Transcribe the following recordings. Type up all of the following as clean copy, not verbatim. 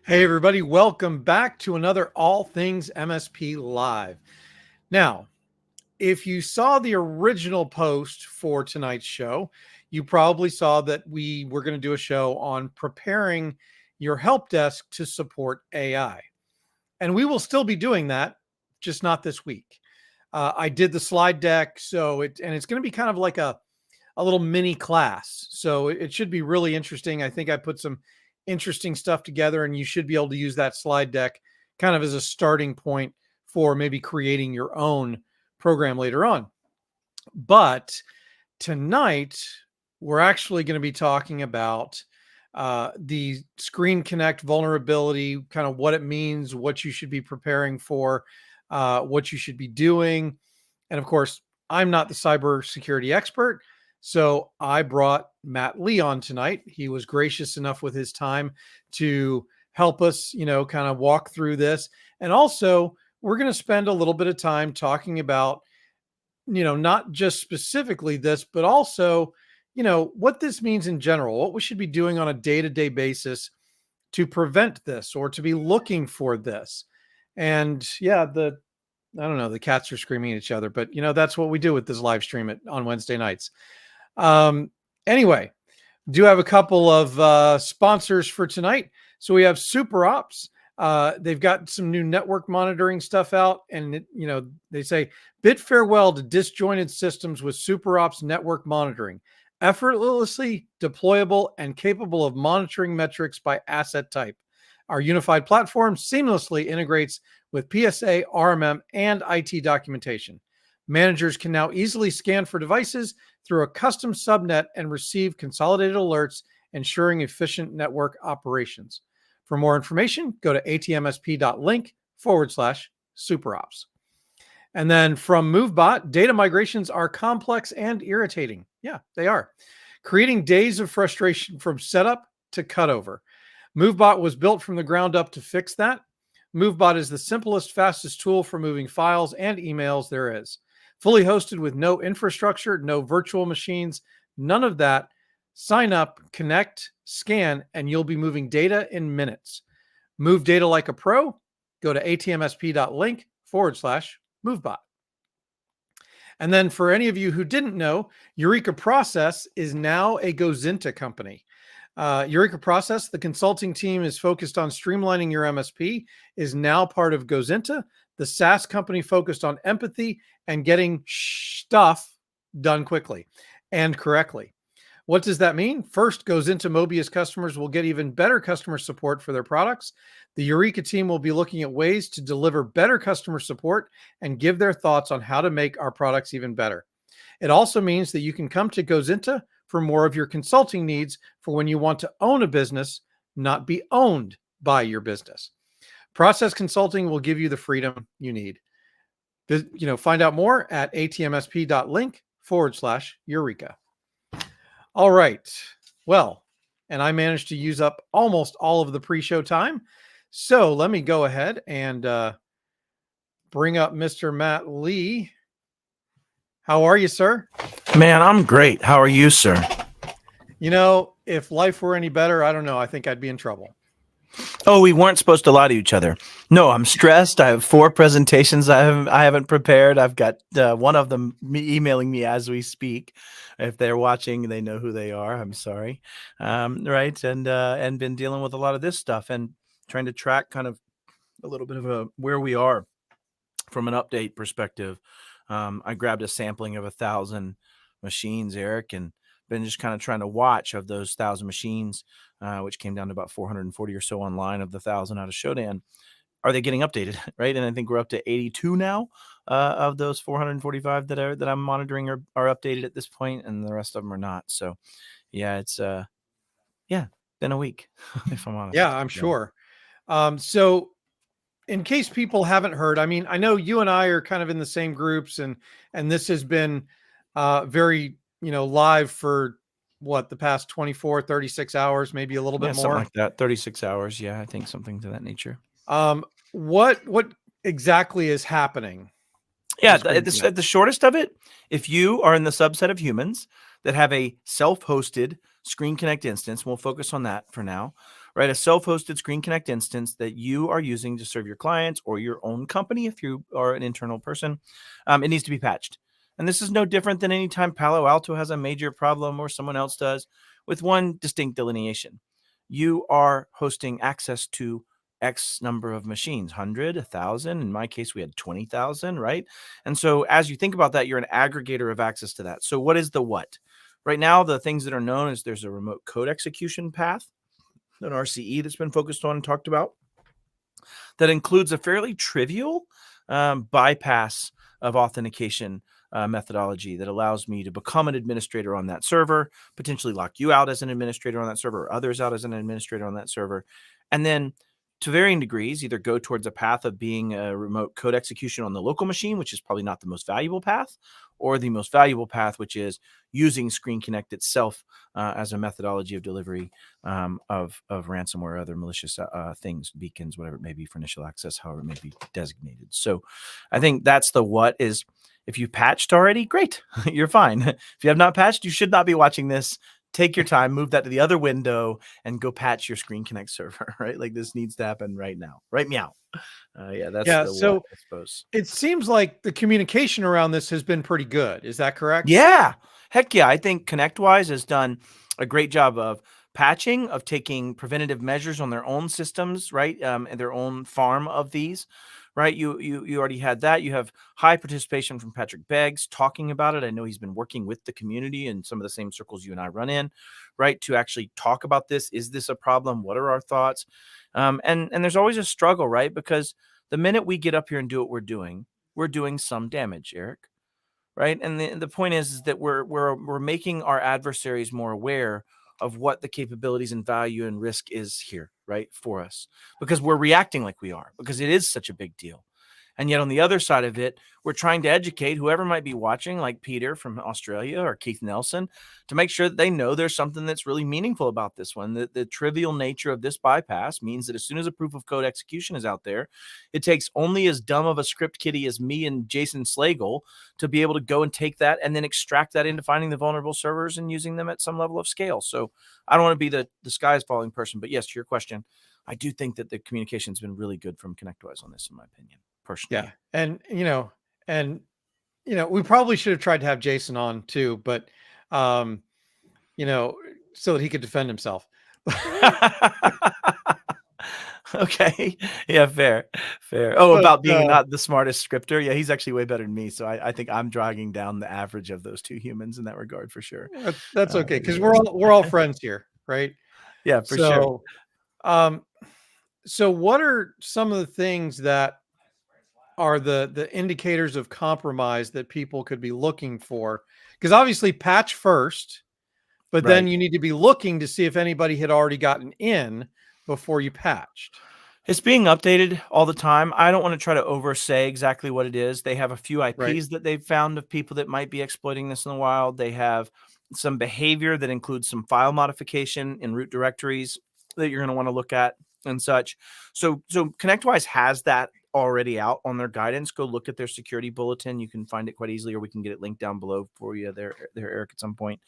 Hey, everybody, welcome back to another All Things MSP Live. Now, if you saw the original post for tonight's show, you probably saw that we were going to do a show on preparing your help desk to support AI. And we will still be doing that, just not this week. I did the slide deck, it's going to be kind of like a little mini class. So it should be really interesting. I think I put some interesting stuff together, and you should be able to use that slide deck kind of as a starting point for maybe creating your own program later on. But tonight, we're actually going to be talking about the Screenconnect vulnerability, kind of what it means, what you should be preparing for, what you should be doing. And of course, I'm not the cybersecurity expert. So I brought Matt Lee on tonight. He was gracious enough with his time to help us, kind of walk through this. And also, we're going to spend a little bit of time talking about, not just specifically this, but also, what this means in general, what we should be doing on a day-to-day basis to prevent this or to be looking for this. And yeah, I don't know, the cats are screaming at each other, but that's what we do with this live stream on Wednesday nights. Anyway, do have a couple of sponsors for tonight. So we have Super Ops. They've got some new network monitoring stuff out, and they say bid farewell to disjointed systems with Super Ops network monitoring, effortlessly deployable and capable of monitoring metrics by asset type. Our unified platform seamlessly integrates with PSA, RMM, and IT documentation. Managers can now easily scan for devices through a custom subnet and receive consolidated alerts, ensuring efficient network operations. For more information, go to atmsp.link/superops. And then from MoveBot, data migrations are complex and irritating. Yeah, they are. Creating days of frustration from setup to cutover. MoveBot was built from the ground up to fix that. MoveBot is the simplest, fastest tool for moving files and emails there is. Fully hosted with no infrastructure, no virtual machines, none of that. Sign up, connect, scan, and you'll be moving data in minutes. Move data like a pro. Go to atmsp.link/MoveBot. And then for any of you who didn't know, Eureka Process is now a Gozinta company. Eureka Process, the consulting team is focused on streamlining your MSP, is now part of Gozinta, the SaaS company focused on empathy and getting stuff done quickly and correctly. What does that mean? First, Gozinta Mobius customers will get even better customer support for their products. The Eureka team will be looking at ways to deliver better customer support and give their thoughts on how to make our products even better. It also means that you can come to Gozinta for more of your consulting needs for when you want to own a business, not be owned by your business. Process Consulting will give you the freedom you need. Find out more at atmsp.link/Eureka. All right. Well, and I managed to use up almost all of the pre-show time. So let me go ahead and bring up Mr. Matt Lee. How are you, sir? Man, I'm great. How are you, sir? If life were any better, I don't know. I think I'd be in trouble. Oh, we weren't supposed to lie to each other. No, I'm stressed. I have 4 presentations I haven't prepared. I've got one of them emailing me as we speak. If they're watching, they know who they are. I'm sorry. Right. And been dealing with a lot of this stuff and trying to track kind of a little bit of where we are from an update perspective. I grabbed a sampling of 1,000 machines, Eric, and been just kind of trying to watch of those 1,000 machines, which came down to about 440 or so online of the 1,000 out of Shodan. Are they getting updated? Right. And I think we're up to 82 now of those 445 that I'm monitoring are updated at this point, and the rest of them are not. So yeah, it's been a week, if I'm honest. Yeah, I'm sure. So in case people haven't heard, I mean, I know you and I are kind of in the same groups, and this has been very, live for the past 24, 36 hours, maybe a little bit more. Something like that. 36 hours. Yeah, I think something to that nature. What exactly is happening? Yeah, at the shortest of it, if you are in the subset of humans that have a self-hosted Screenconnect instance. We'll focus on that for now, right? A self-hosted Screenconnect instance that you are using to serve your clients or your own company if you are an internal person. It needs to be patched. And this is no different than any time Palo Alto has a major problem or someone else does, with one distinct delineation. You are hosting access to X number of machines, 100, 1,000. In my case, we had 20,000, right? And so as you think about that, you're an aggregator of access to that. So what is the what? Right now, the things that are known is there's a remote code execution path, an RCE that's been focused on and talked about, that includes a fairly trivial bypass of authentication methodology that allows me to become an administrator on that server, potentially lock you out as an administrator on that server or others out as an administrator on that server. And then to varying degrees, either go towards a path of being a remote code execution on the local machine, which is probably not the most valuable path, or the most valuable path, which is using Screenconnect itself as a methodology of delivery of ransomware or other malicious things, beacons, whatever it may be for initial access, however it may be designated. So I think that's the what is. If you patched already, great, you're fine. If you have not patched, you should not be watching this. Take your time, move that to the other window, and go patch your Screenconnect server, right? Like this needs to happen right now. Right meow. That's the So what, I suppose. it seems like the communication around this has been pretty good. Is that correct? Yeah. Heck yeah. I think ConnectWise has done a great job of patching, of taking preventative measures on their own systems, right? And their own farm of these, right? You already had that. You have high participation from Patrick Beggs talking about it. I know he's been working with the community in some of the same circles you and I run in, right? To actually talk about this. Is this a problem? What are our thoughts? And there's always a struggle, right? Because the minute we get up here and do what we're doing some damage, Eric. Right. And the point is that we're making our adversaries more aware of what the capabilities and value and risk is here, right, for us, because we're reacting like we are, because it is such a big deal. And yet on the other side of it, we're trying to educate whoever might be watching, like Peter from Australia or Keith Nelson, to make sure that they know there's something that's really meaningful about this one. The trivial nature of this bypass means that as soon as a proof of code execution is out there, it takes only as dumb of a script kiddie as me and Jason Slagle to be able to go and take that and then extract that into finding the vulnerable servers and using them at some level of scale. So I don't want to be the sky is falling person, but yes, to your question, I do think that the communication has been really good from ConnectWise on this, in my opinion. Personally. Yeah. And we probably should have tried to have Jason on too, but so that he could defend himself. Okay. Yeah, fair. Oh, about being not the smartest scripter. Yeah, he's actually way better than me. So I think I'm dragging down the average of those two humans in that regard for sure. That's okay, because we're all friends here, right? Yeah, for sure. So what are some of the things that are the indicators of compromise that people could be looking for? Because obviously patch first, but then you need to be looking to see if anybody had already gotten in before you patched. It's being updated all the time. I don't want to try to oversay exactly what it is. They have a few IPs that they've found of people that might be exploiting this in the wild. They have some behavior that includes some file modification in root directories that you're going to want to look at and such. So ConnectWise has that already out on their guidance. Go look at their security bulletin. You can find it quite easily, or we can get it linked down below for you there, Eric, at some point.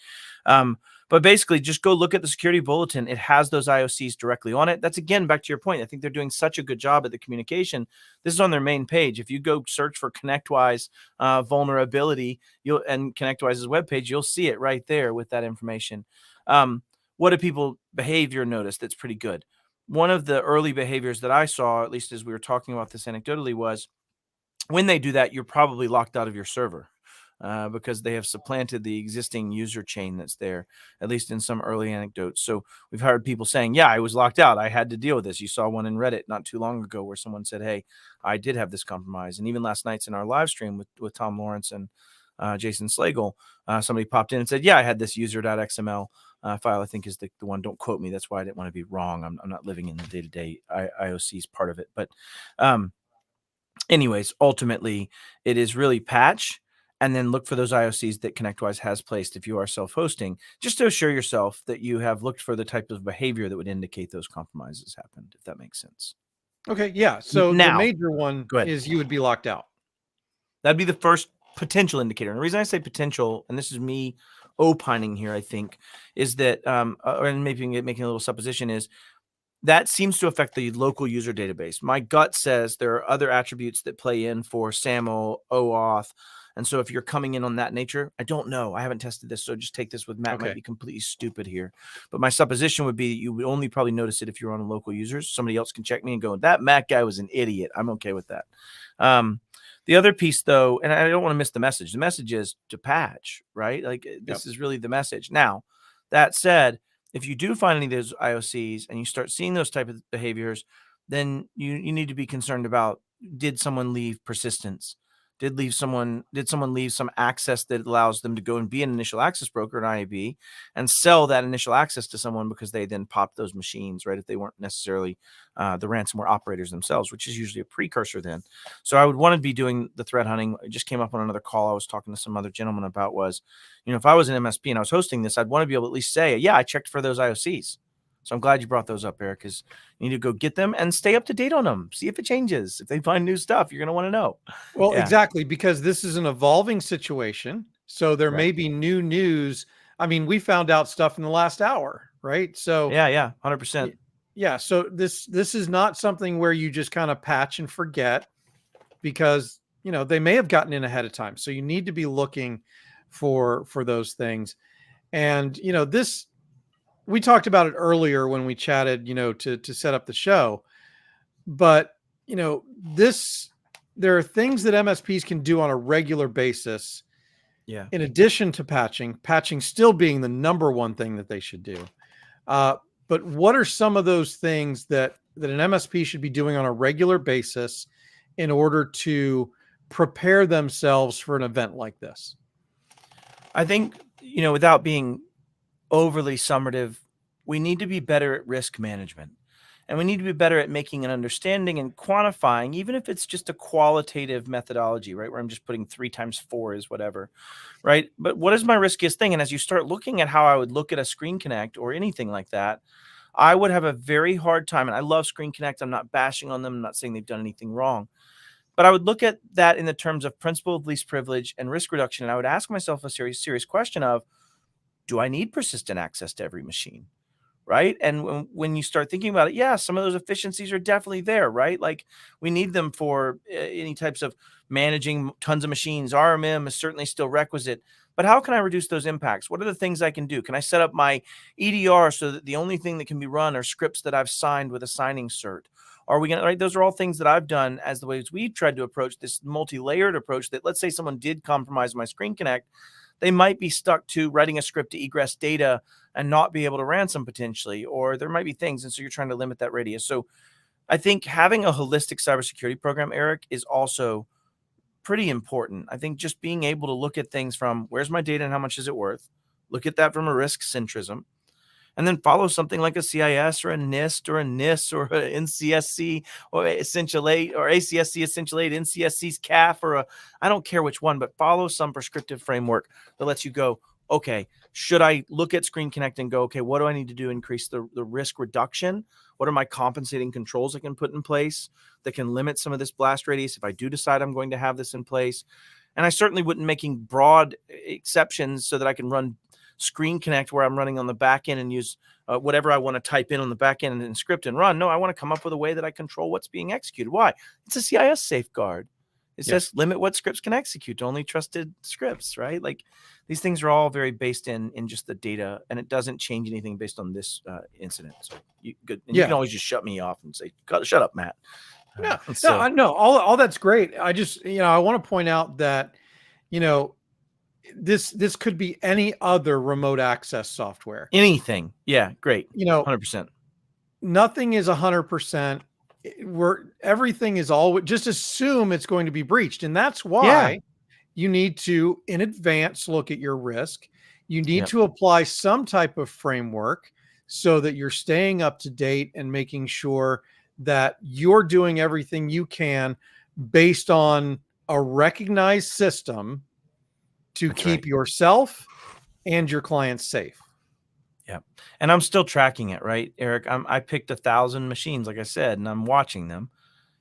But basically, just go look at the security bulletin. It has those IOCs directly on it. That's, again, back to your point. I think they're doing such a good job at the communication. This is on their main page. If you go search for ConnectWise vulnerability and ConnectWise's webpage, you'll see it right there with that information. What do people behavior notice that's pretty good? One of the early behaviors that I saw, at least as we were talking about this anecdotally, was when they do that, you're probably locked out of your server because they have supplanted the existing user chain that's there, at least in some early anecdotes. So we've heard people saying, yeah, I was locked out. I had to deal with this. You saw one in Reddit not too long ago where someone said, hey, I did have this compromise. And even last night's in our live stream with Tom Lawrence and Jason Slagle, somebody popped in and said, yeah, I had this user.xml file, I think is the one. Don't quote me. That's why I didn't want to be wrong. I'm not living in the day-to-day IOCs part of it. But anyways, ultimately, it is really patch and then look for those IOCs that ConnectWise has placed if you are self-hosting, just to assure yourself that you have looked for the type of behavior that would indicate those compromises happened, if that makes sense. Okay, yeah. So now, the major one is you would be locked out. That'd be the first potential indicator. And the reason I say potential, and this is me opining here, I think, is that, and maybe making a little supposition is that seems to affect the local user database. My gut says there are other attributes that play in for SAML, OAuth. And so if you're coming in on that nature, I don't know. I haven't tested this. So just take this with Matt. Okay. Might be completely stupid here. But my supposition would be that you would only probably notice it if you're on local users. Somebody else can check me and go, that Matt guy was an idiot. I'm okay with that. The other piece, though, and I don't want to miss the message. The message is to patch, right? Like this is really the message. Now, that said, if you do find any of those IOCs and you start seeing those type of behaviors, then you need to be concerned about, did someone leave persistence? Did someone leave some access that allows them to go and be an initial access broker, an IAB, and sell that initial access to someone because they then popped those machines, right? If they weren't necessarily the ransomware operators themselves, which is usually a precursor then. So I would want to be doing the threat hunting. It just came up on another call I was talking to some other gentleman about was, if I was an MSP and I was hosting this, I'd want to be able to at least say, yeah, I checked for those IOCs. So I'm glad you brought those up, Eric, because you need to go get them and stay up to date on them. See if it changes. If they find new stuff, you're going to want to know. Well, exactly, because this is an evolving situation. So there may be new news. I mean, we found out stuff in the last hour, right? So yeah, 100%. Yeah. So this is not something where you just kind of patch and forget, because they may have gotten in ahead of time. So you need to be looking for those things. And this, we talked about it earlier when we chatted, to set up the show. But there are things that MSPs can do on a regular basis. Yeah. In addition to patching still being the number one thing that they should do. But what are some of those things that an MSP should be doing on a regular basis in order to prepare themselves for an event like this? I think, without being overly summative, we need to be better at risk management. And we need to be better at making an understanding and quantifying, even if it's just a qualitative methodology, right? Where I'm just putting 3 times 4 is whatever, right? But what is my riskiest thing? And as you start looking at how I would look at a Screenconnect or anything like that, I would have a very hard time. And I love Screenconnect. I'm not bashing on them. I'm not saying they've done anything wrong. But I would look at that in the terms of principle of least privilege and risk reduction. And I would ask myself a serious question of, do I need persistent access to every machine? Right. And when you start thinking about it, yeah, some of those efficiencies are definitely there, right? Like we need them for any types of managing tons of machines. RMM is certainly still requisite. But how can I reduce those impacts? What are the things I can do? Can I set up my EDR so that the only thing that can be run are scripts that I've signed with a signing cert? Are we going to, right? Those are all things that I've done as the ways we've tried to approach this multi-layered approach that, let's say someone did compromise my Screenconnect, they might be stuck to writing a script to egress data and not be able to ransom potentially, or there might be things. And so you're trying to limit that radius. So I think having a holistic cybersecurity program, Eric, is also pretty important. I think just being able to look at things from where's my data and how much is it worth? Look at that from a risk centrism. And then follow something like a CIS or a NIST or a NIS or a NCSC or Essential 8 or ACSC Essential 8, NCSC's CAF or I don't care which one, but follow some prescriptive framework that lets you go, okay, should I look at Screenconnect and go, okay, what do I need to do to increase the risk reduction? What are my compensating controls I can put in place that can limit some of this blast radius if I do decide I'm going to have this in place? And I certainly wouldn't making broad exceptions so that I can run Screenconnect where I'm running on the back end and use whatever I want to type in on the back end and script and run. No, I want to come up with a way that I control what's being executed. Why? It's a CIS safeguard. It says limit what scripts can execute to only trusted scripts, right? Like these things are all very based in just the data, and it doesn't change anything based on this incident. So you can always just shut me off and say, shut up, Matt. No, all that's great. I just, I want to point out that, this could be any other remote access software. Anything. Yeah, great. 100%. Nothing is 100%. Everything is always, just assume it's going to be breached. And that's why you need to, in advance, look at your risk. You need to apply some type of framework so that you're staying up to date and making sure that you're doing everything you can based on a recognized system to keep yourself and your clients safe. Yeah. And I'm still tracking it, right, Eric? I picked 1,000 machines, like I said, and I'm watching them.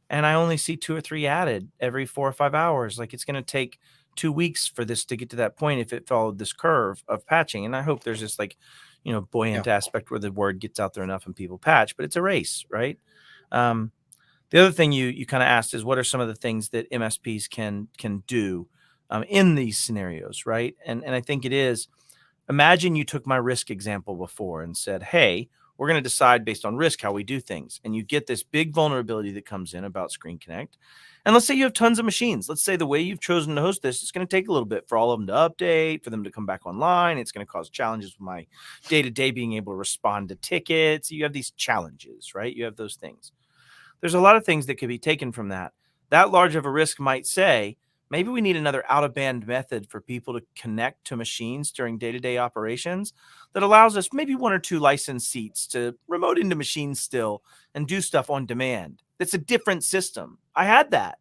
And I only see 2 or 3 added every 4 or 5 hours. Like it's going to take 2 weeks for this to get to that point if it followed this curve of patching. And I hope there's this buoyant aspect where the word gets out there enough and people patch, but it's a race, right? The other thing you kind of asked is what are some of the things that MSPs can do in these scenarios, right? And I think it is, imagine you took my risk example before and said, hey, we're going to decide based on risk how we do things. And you get this big vulnerability that comes in about Screenconnect. And let's say you have tons of machines. Let's say the way you've chosen to host this, it's going to take a little bit for all of them to update, for them to come back online. It's going to cause challenges with my day-to-day being able to respond to tickets. You have these challenges, right? You have those things. There's a lot of things that could be taken from that. That large of a risk might say, maybe we need another out-of-band method for people to connect to machines during day-to-day operations that allows us maybe 1 or 2 licensed seats to remote into machines still and do stuff on demand. It's a different system. I had that,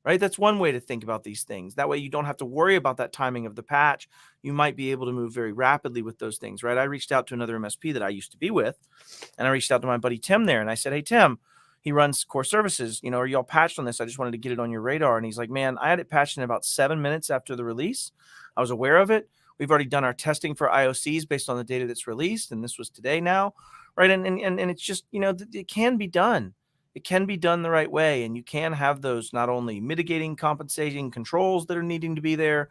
right? That's one way to think about these things. That way you don't have to worry about that timing of the patch. You might be able to move very rapidly with those things, right? I reached out to another MSP that I used to be with, and I reached out to my buddy Tim there, and I said, hey, Tim, he runs core services. Are y'all patched on this? I just wanted to get it on your radar. And he's like, man, I had it patched in about 7 minutes after the release. I was aware of it. We've already done our testing for IOCs based on the data that's released. And this was today now, right? And it's just, it can be done. It can be done the right way. And you can have those not only mitigating, compensating controls that are needing to be there,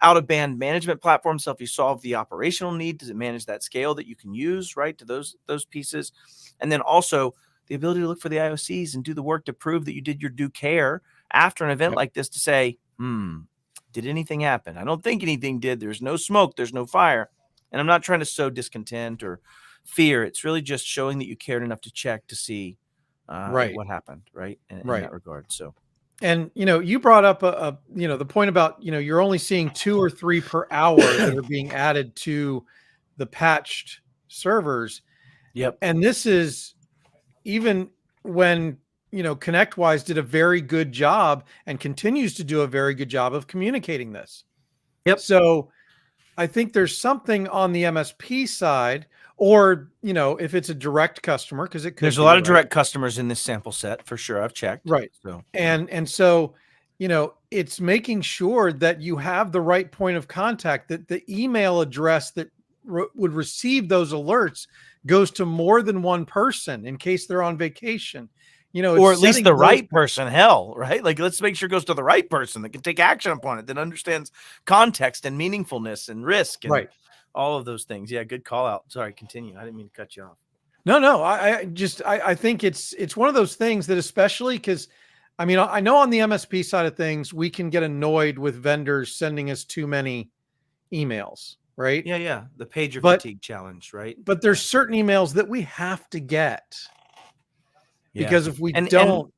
out of band management platforms. So if you solve the operational need, does it manage that scale that you can use, right, to those pieces? And then also the ability to look for the IOCs and do the work to prove that you did your due care after an event like this to say, did anything happen? I don't think anything did. There's no smoke. There's no fire. And I'm not trying to sow discontent or fear. It's really just showing that you cared enough to check to see what happened, right? In that regard. So. And, you brought up the point about, you're only seeing 2 or 3 per hour that are being added to the patched servers. Yep. And this is even when, ConnectWise did a very good job and continues to do a very good job of communicating this. Yep. So I think there's something on the MSP side, or, if it's a direct customer, because it could there's a lot of direct customers in this sample set for sure. I've checked. Right. So, and so, it's making sure that you have the right point of contact, that the email address that would receive those alerts goes to more than one person in case they're on vacation, or at least the right person. Hell, right? Like, let's make sure it goes to the right person that can take action upon it, that understands context and meaningfulness and risk and all of those things. Yeah, good call out. Sorry, continue. I didn't mean to cut you off. No. I think it's one of those things that, especially because, I know on the MSP side of things, we can get annoyed with vendors sending us too many emails, right? Yeah. The pager fatigue challenge, right? But there's certain emails that we have to get. Because if we don't.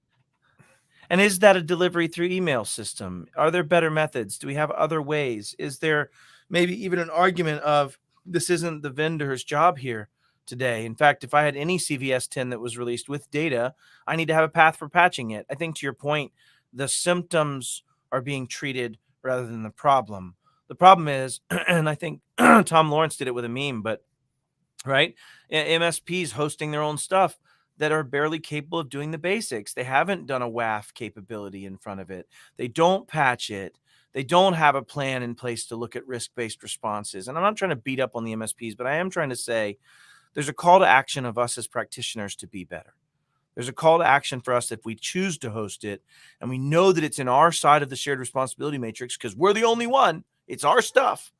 And is that a delivery through email system? Are there better methods? Do we have other ways? Is there maybe even an argument of this isn't the vendor's job here today? In fact, if I had any CVS 10 that was released with data, I need to have a path for patching it. I think to your point, the symptoms are being treated rather than the problem. The problem is, and I think Tom Lawrence did it with a meme, but right, MSPs hosting their own stuff that are barely capable of doing the basics. They haven't done a WAF capability in front of it. They don't patch it. They don't have a plan in place to look at risk-based responses. And I'm not trying to beat up on the MSPs, but I am trying to say there's a call to action of us as practitioners to be better. There's a call to action for us if we choose to host it and we know that it's in our side of the shared responsibility matrix because we're the only one, it's our stuff,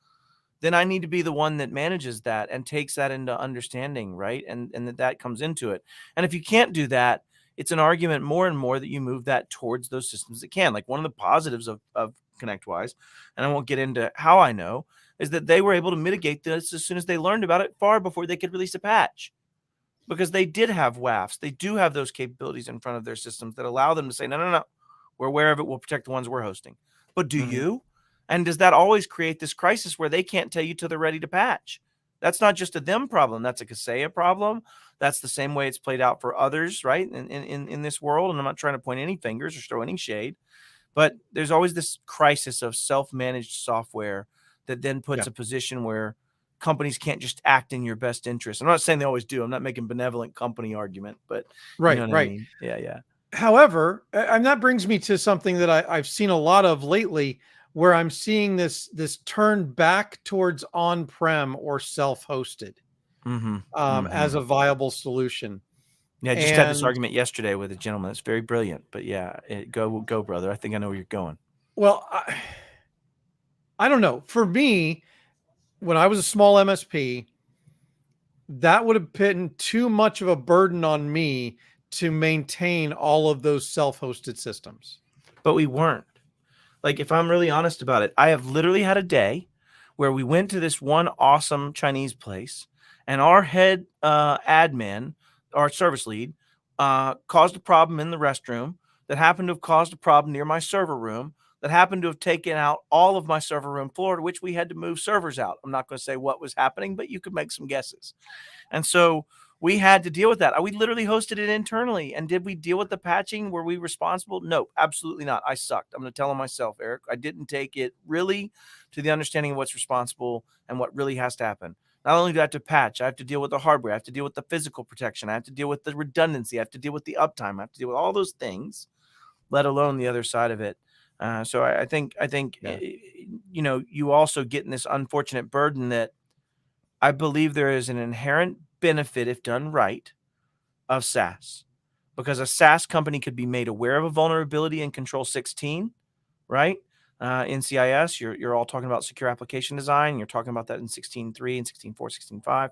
then I need to be the one that manages that and takes that into understanding, right? And that comes into it. And if you can't do that, it's an argument more and more that you move that towards those systems that can. Like one of the positives of ConnectWise, and I won't get into how I know, is that they were able to mitigate this as soon as they learned about it, far before they could release a patch. Because they did have WAFs. They do have those capabilities in front of their systems that allow them to say, no, we're aware of it. We'll protect the ones we're hosting. But do you? And does that always create this crisis where they can't tell you till they're ready to patch? That's not just a them problem. That's a Kaseya problem. That's the same way it's played out for others, right, in this world. And I'm not trying to point any fingers or throw any shade. But there's always this crisis of self-managed software that then puts a position where companies can't just act in your best interest. I'm not saying they always do. I'm not making benevolent company argument, but you know what I mean? Yeah. However, and that brings me to something that I've seen a lot of lately, where I'm seeing this turn back towards on-prem or self-hosted as a viable solution. Yeah, I just had this And argument yesterday with a gentleman. It's very brilliant, but yeah, go, brother. I think I know where you're going. well, I don't know. For me, when I was a small MSP, that would have been too much of a burden on me to maintain all of those self-hosted systems. But we weren't. Like, if I'm really honest about it, I have literally had a day where we went to this one awesome Chinese place, and our head admin, our service lead, caused a problem in the restroom that happened to have caused a problem near my server room that happened to have taken out all of my server room floor, to which we had to move servers out. I'm not going to say what was happening, but you could make some guesses. And so we had to deal with that. We literally hosted it internally. And did we deal with the patching? Were we responsible? No, absolutely not. I sucked. I'm going to tell on myself, Eric. I didn't take it really to the understanding of what's responsible and what really has to happen. Not only do I have to patch, I have to deal with the hardware. I have to deal with the physical protection. I have to deal with the redundancy. I have to deal with the uptime. I have to deal with all those things, let alone the other side of it. So I think, Yeah. you also get in this unfortunate burden that I believe there is an inherent benefit, if done right, of SaaS, because a SaaS company could be made aware of a vulnerability in Control 16, right? NCIS, you're all talking about secure application design. You're talking about that in 16.3 and 16.4,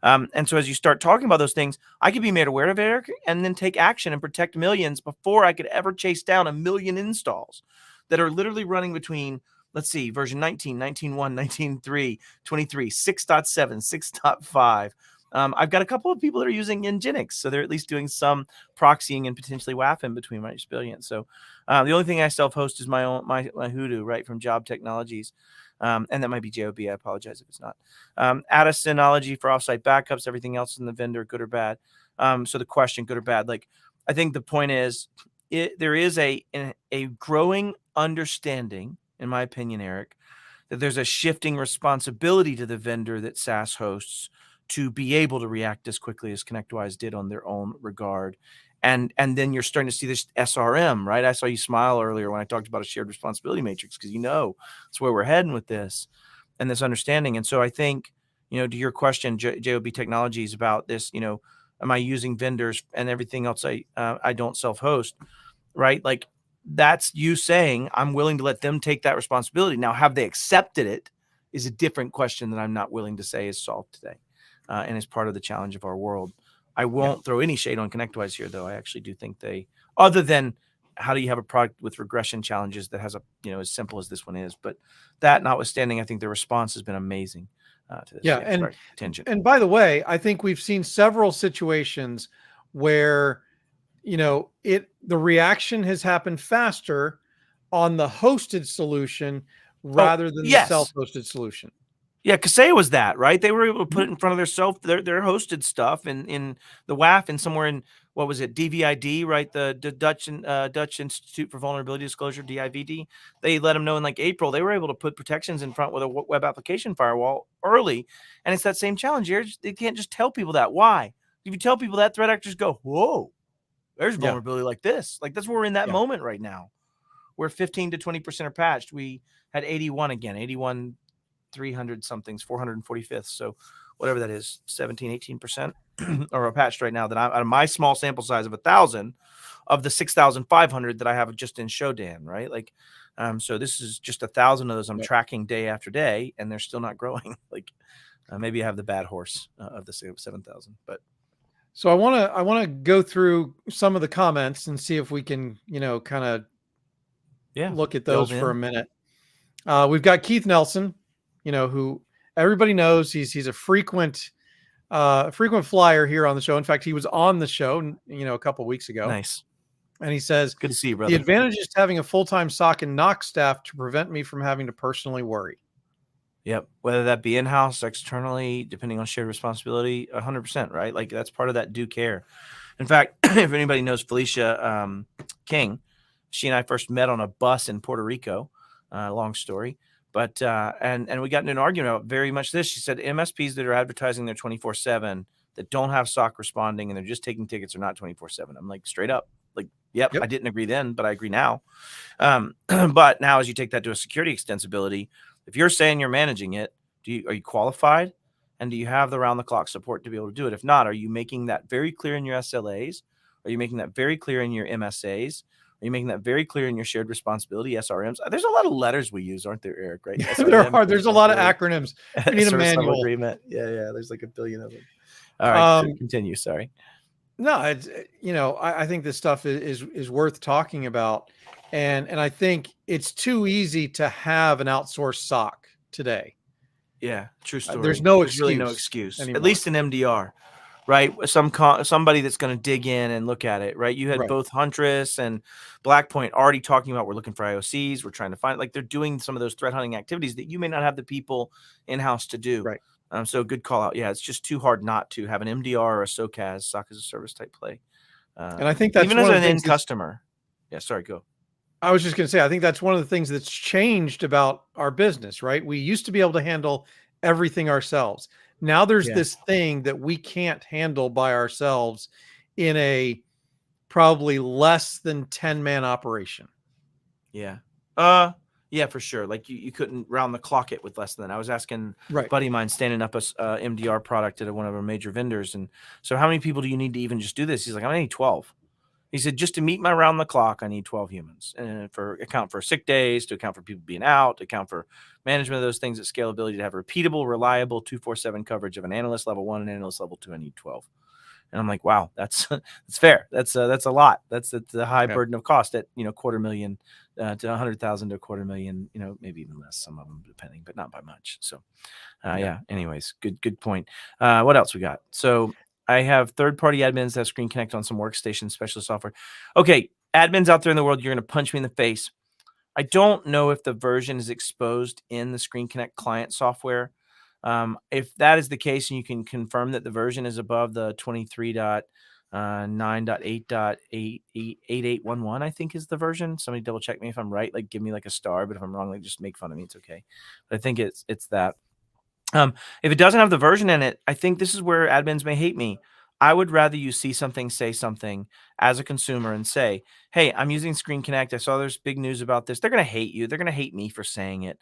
16.5. And so as you start talking about those things, I could be made aware of it and then take action and protect millions before I could ever chase down a million installs that are literally running between, let's see, version 19, 19.1, 19.3, 23, 6.7, 6.5. I've got a couple of people that are using Nginx, so they're at least doing some proxying and potentially WAF in between my experience. So the only thing I self-host is my own my Hoodoo, right, from Job Technologies, and that might be JOB. I apologize if it's not. Add a Synology for offsite backups. Everything else in the vendor, good or bad. So the question, good or bad? Like, I think the point is, there is a growing understanding, in my opinion, Eric, that there's a shifting responsibility to the vendor that SaaS hosts to be able to react as quickly as ConnectWise did on their own regard. And then you're starting to see this SRM, right? I saw you smile earlier when I talked about a shared responsibility matrix, because that's where we're heading with this and this understanding. And so I think, to your question, JOB Technologies, about this, am I using vendors and everything else I don't self-host, right? Like, that's you saying I'm willing to let them take that responsibility. Now, have they accepted it is a different question that I'm not willing to say is solved today. And is part of the challenge of our world. I won't throw any shade on ConnectWise here, though. I actually do think other than how do you have a product with regression challenges that has as simple as this one is, but that notwithstanding, I think the response has been amazing to this. Yeah, sorry, tangent. and by the way, I think we've seen several situations where the reaction has happened faster on the hosted solution rather than the self-hosted solution. Yeah, Kaseya was that, right? They were able to put it in front of their hosted stuff in the WAF and somewhere in, what was it, DVID, right? The Dutch Institute for Vulnerability Disclosure, DIVD. They let them know in like April they were able to put protections in front with a web application firewall early, and it's that same challenge here. They can't just tell people that. Why? If you tell people that, threat actors go, "Whoa, there's vulnerability like this." Like, that's where we're in that moment right now, where 15 to 20% are patched. We had 81 again, 81. 300 somethings, 445th. So whatever that is, 17, 18% are patched right now, that I'm out of my small sample size of 1,000 of the 6,500 that I have just in Shodan, right? Like, so this is just 1,000 of those I'm tracking day after day, and they're still not growing. Like, maybe I have the bad horse of the 7,000, but. So I want to go through some of the comments and see if we can, kind of look at those for a minute. We've got Keith Nelson, who everybody knows he's a frequent flyer here on the show. In fact, he was on the show, a couple of weeks ago. Nice. And he says, good to see you, brother. The advantage is having a full-time SOC and NOC staff to prevent me from having to personally worry. Yep. Whether that be in-house, externally, depending on shared responsibility, 100%, right? Like, that's part of that due care. In fact, if anybody knows Felicia King, she and I first met on a bus in Puerto Rico. Long story. But and we got into an argument about very much this. She said MSPs that are advertising their 24/7 that don't have SOC responding and they're just taking tickets are not 24/7. I'm like, straight up, Like, yep, Yep. I didn't agree then, but I agree now. But now as you take that to a security extensibility, if you're saying you're managing it, are you qualified? And do you have the round the clock support to be able to do it? If not, are you making that very clear in your SLAs? Are you making that very clear in your MSAs? Are you making that very clear in your shared responsibility, SRMs? There's a lot of letters we use, aren't there, Eric, right? SRM, There's a lot of acronyms. We need a service level manual. agreement. Yeah. There's like a billion of them. All right, continue. Sorry. No, it's, I think this stuff is worth talking about. And I think it's too easy to have an outsourced SOC today. Yeah, true story. There's no There's really no excuse excuse, anymore. at least in MDR, right? Somebody that's going to dig in and look at it, right? You had Right. both Huntress and Blackpoint already talking about we're looking for IOCs, we're trying to find, like, they're doing some of those threat hunting activities that you may not have the people in-house to do. Right. So good call out. Yeah, it's just too hard not to have an MDR or a SOCAS, SOC as a service type play. And I think that's even one as of the an things end customer. Yeah, sorry, go. I was just going to say, I think that's one of the things that's changed about our business, right? We used to be able to handle everything ourselves. Now there's this thing that we can't handle by ourselves in a probably less than 10-man operation. Yeah. Yeah, for sure. Like you couldn't round the clock it with less than that. I was asking a buddy of mine standing up a MDR product at one of our major vendors. And so how many people do you need to even just do this? He's like, I need 12. He said, just to meet my round the clock, I need 12 humans, and account for sick days, to account for people being out, to account for management of those things, at scalability, to have repeatable, reliable 24/7 coverage of an analyst level 1 and analyst level 2. I need 12. And I'm like, wow, that's fair. That's a lot. That's a high burden of cost at, $250,000 to 100,000 to $250,000, maybe even less, some of them depending, but not by much. So yeah. Anyways, good point. What else we got? So I have third-party admins that have Screenconnect on some workstation specialist software. Okay, admins out there in the world, you're going to punch me in the face. I don't know if the version is exposed in the Screenconnect client software. If that is the case, and you can confirm that the version is above the 23.9.8.8811, I think is the version. Somebody double check me if I'm right. Like, give me like a star, but if I'm wrong, like, just make fun of me. It's okay. But I think it's that. If it doesn't have the version in it, I think this is where admins may hate me. I would rather you see something, say something as a consumer and say, hey, I'm using Screenconnect. I saw there's big news about this. They're going to hate you. They're going to hate me for saying it.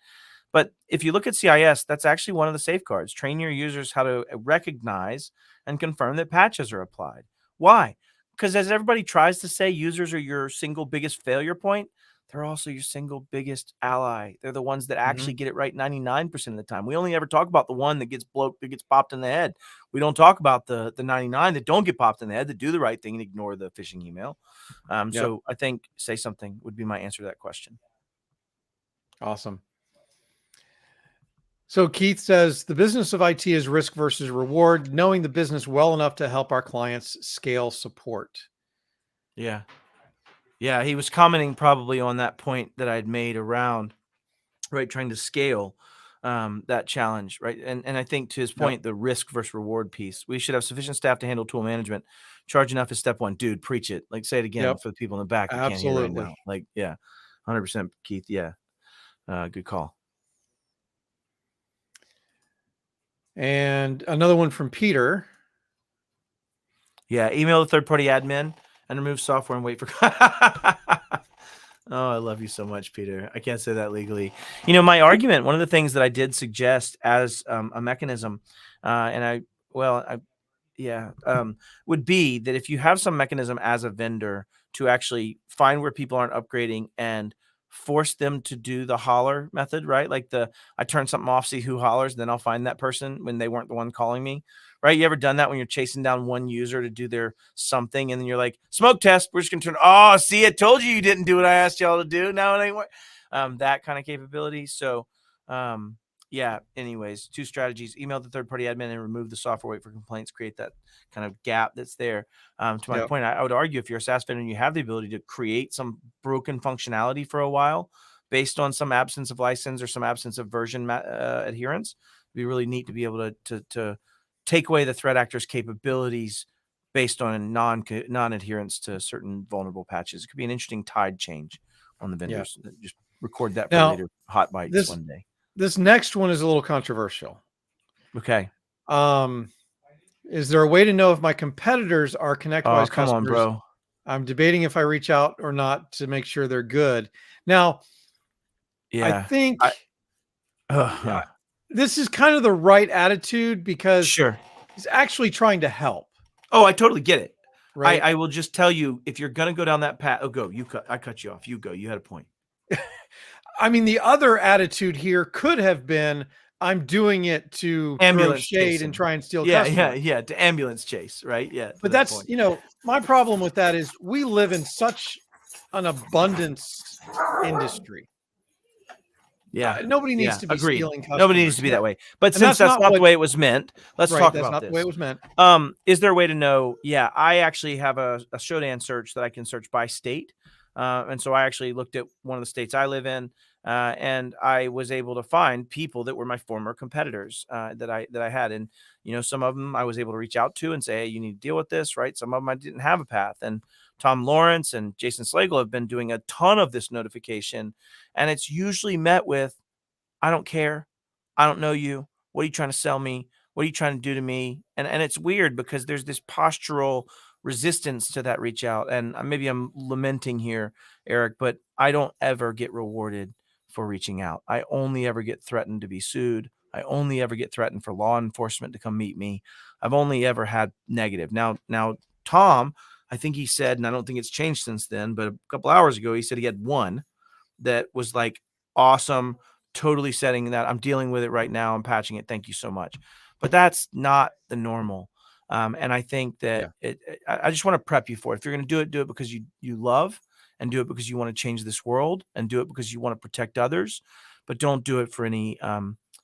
But if you look at CIS, that's actually one of the safeguards. Train your users how to recognize and confirm that patches are applied. Why? Because as everybody tries to say, users are your single biggest failure point. They're also your single biggest ally. They're the ones that actually get it right 99% of the time. We only ever talk about the one that gets popped in the head. We don't talk about the 99 that don't get popped in the head, that do the right thing and ignore the phishing email. So I think say something would be my answer to that question. Awesome. So Keith says, the business of IT is risk versus reward, knowing the business well enough to help our clients scale support. Yeah. Yeah, he was commenting probably on that point that I'd made around, right, trying to scale that challenge, right? And I think to his point, the risk versus reward piece, we should have sufficient staff to handle tool management. Charge enough is step one. Dude, preach it. Like, say it again for the people in the back that can't hear right now. Like, yeah, 100%, Keith. Yeah, good call. And another one from Peter. Yeah, email the third-party admin and remove software and wait for. Oh, I love you so much, Peter. I can't say that legally. My argument, one of the things that I did suggest as a mechanism, would be that if you have some mechanism as a vendor to actually find where people aren't upgrading and force them to do the holler method, right? Like I turn something off, see who hollers, and then I'll find that person when they weren't the one calling me, right? You ever done that when you're chasing down one user to do their something, and then you're like, smoke test, we're just gonna turn, oh, see, I told you didn't do what I asked y'all to do. Now it ain't what, that kind of capability. So, yeah, anyways, 2 strategies: email the third-party admin and remove the software, wait for complaints, create that kind of gap that's there. To my point, I would argue if you're a SaaS vendor and you have the ability to create some broken functionality for a while based on some absence of license or some absence of version adherence, it'd be really neat to be able to take away the threat actor's capabilities based on non-adherence to certain vulnerable patches. It could be an interesting tide change on the vendors. Just record that for later hot bites one day. This next one is a little controversial. Okay. Is there a way to know if my competitors are ConnectWise customers? Come on, bro. I'm debating if I reach out or not to make sure they're good. Now, I Yeah. think Uh, this is kind of the right attitude because sure. he's actually trying to help, Oh, I totally get it. right? I will just tell you, if you're gonna go down that path, go. I cut you off. You go. You had a point. I mean, the other attitude here could have been, I'm doing it to throw Ambulance shade and chasing. try and steal Yeah, yeah, customers. yeah. To ambulance chase, right? Yeah, to But that that's, point. my problem with that is we live in such an abundance industry. Yeah, Nobody needs yeah. to be Agreed. stealing Nobody needs customers. to be that way. But And since that's that's not not the what, way it was meant, let's right. talk That's about not the way it this. was meant. Is there a way to know? Yeah, I actually have a Shodan search that I can search by state. And so I actually looked at one of the states I live in, and I was able to find people that were my former competitors that I had. And some of them I was able to reach out to and say, hey, you need to deal with this, right? Some of them I didn't have a path. And Tom Lawrence and Jason Slagle have been doing a ton of this notification, and it's usually met with, I don't care. I don't know you. What are you trying to sell me? What are you trying to do to me? And it's weird because there's this postural resistance to that reach out. And maybe I'm lamenting here, Eric, but I don't ever get rewarded for reaching out. I only ever get threatened to be sued. I only ever get threatened for law enforcement to come meet me. I've only ever had negative. Now Tom, I think he said, and I don't think it's changed since then, but a couple hours ago he said he had one that was like awesome, totally setting that. I'm dealing with it right now. I'm patching it. Thank you so much. But that's not the normal. And I think that Yeah. I just want to prep you for it. If you're going to do it because you love, and do it because you want to change this world, and do it because you want to protect others, but don't do it for any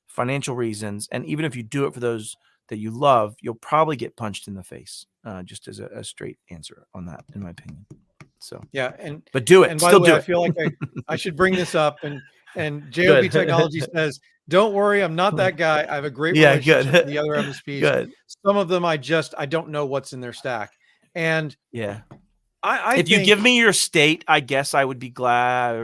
financial reasons. And even if you do it for those that you love, you'll probably get punched in the face, just as a straight answer on that, in my opinion. So, Yeah. but do it. And by the Still way, do I it. feel like I should bring this up, and JOB Good. Technology says, don't worry, I'm not that guy. I have a great Yeah, relationship with good. the other MSPs. Good. Some of them I don't know what's in their stack. And Yeah. I If you think, give me your state, I guess I would be glad.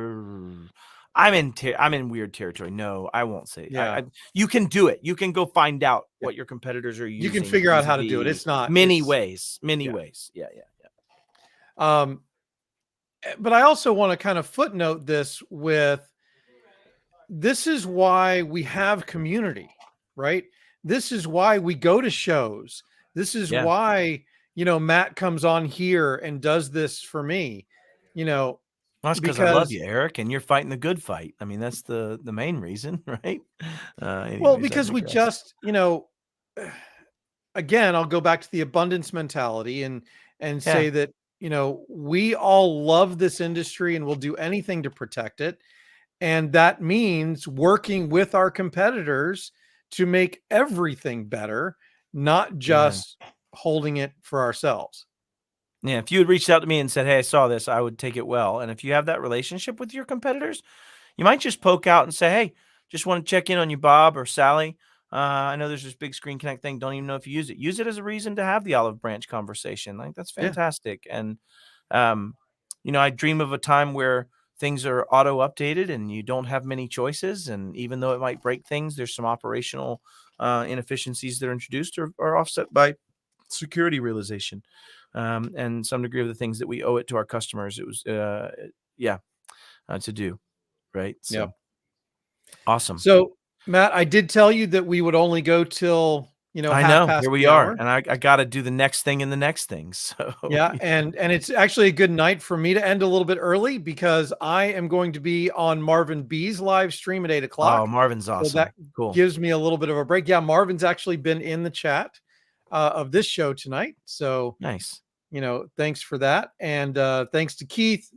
I'm in weird territory. No, I won't say. yeah, You can do it. You can go find out yeah, what your competitors are you can using figure out how to do it. vis-a-vis It's not, many it's, ways. Many yeah. ways. Yeah, yeah, yeah. Um, but I also want to kind of footnote this with, this is why we have community, right? This is why we go to shows. This is Yeah. why, Matt comes on here and does this for me, Well, that's because I love because, you, Eric, and you're fighting the good fight. I mean, that's the main reason, right? well, Anyways, I because we digress. just, again, I'll go back to the abundance mentality and Yeah. say that, we all love this industry and we'll do anything to protect it. And that means working with our competitors to make everything better, not Amen. just holding it for ourselves. Yeah, if you had reached out to me and said, "Hey, I saw this," I would take it well. And if you have that relationship with your competitors, you might just poke out and say, "Hey, just want to check in on you, Bob or Sally. I know there's this big Screenconnect thing. Don't even know if you use it. Use it as a reason to have the olive branch conversation. Like that's Yeah. fantastic." And um, I dream of a time where things are auto updated and you don't have many choices. And even though it might break things, there's some operational inefficiencies that are introduced or are offset by security realization, and some degree of the things that we owe it to our customers. It was, to do, right? Yep. So awesome. So, Matt, I did tell you that we would only go till, I half know. past Here we the are, hour. and I got to do the next thing and the next thing. So Yeah, yeah. and it's actually a good night for me to end a little bit early because I am going to be on Marvin B's live stream at 8 o'clock. Oh, Marvin's So that awesome. Cool. gives me a little bit of a break. Yeah, Marvin's actually been in the chat of this show tonight. So, Nice. thanks for that. And thanks to Keith,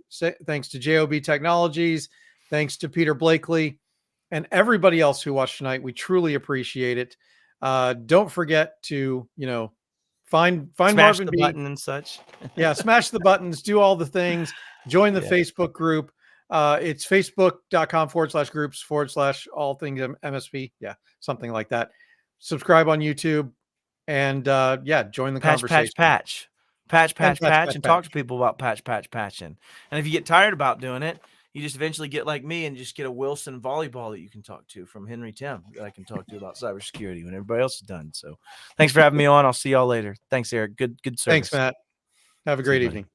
thanks to JOB Technologies, thanks to Peter Blakely, and everybody else who watched tonight. We truly appreciate it. Don't forget to, find Smash Marvin the B. button and such. Yeah, smash the buttons, do all the things, join the Yeah. Facebook group. It's facebook.com/groups/all things MSP. Yeah, something like that. Subscribe on YouTube and join the Patch, patch, conversation. patch. Patch, And patch, patch, and talk to people about patching. And if you get tired about doing it, you just eventually get like me and just get a Wilson volleyball that you can talk to from Henry Tim that I can talk to about cybersecurity when everybody else is done. So thanks for having me on. I'll see y'all later. Thanks, Eric. Good service. Thanks, Matt. Have a See you, great buddy. evening.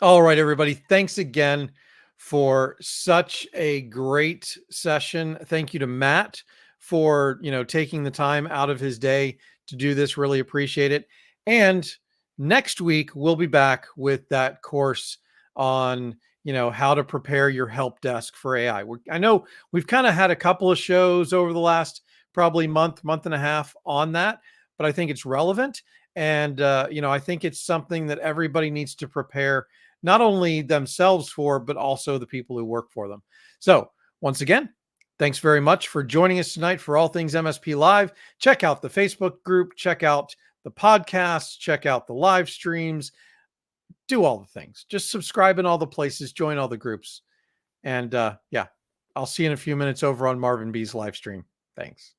All right, everybody. Thanks again for such a great session. Thank you to Matt for, taking the time out of his day to do this. Really appreciate it. And next week we'll be back with that course on, how to prepare your help desk for AI. I know we've kind of had a couple of shows over the last probably month and a half on that, but I think it's relevant. And, I think it's something that everybody needs to prepare not only themselves for, but also the people who work for them. So, once again, thanks very much for joining us tonight for All Things MSP Live. Check out the Facebook group, check out the podcasts, check out the live streams, do all the things. Just subscribe in all the places, join all the groups. And yeah, I'll see you in a few minutes over on Marvin B's live stream. Thanks.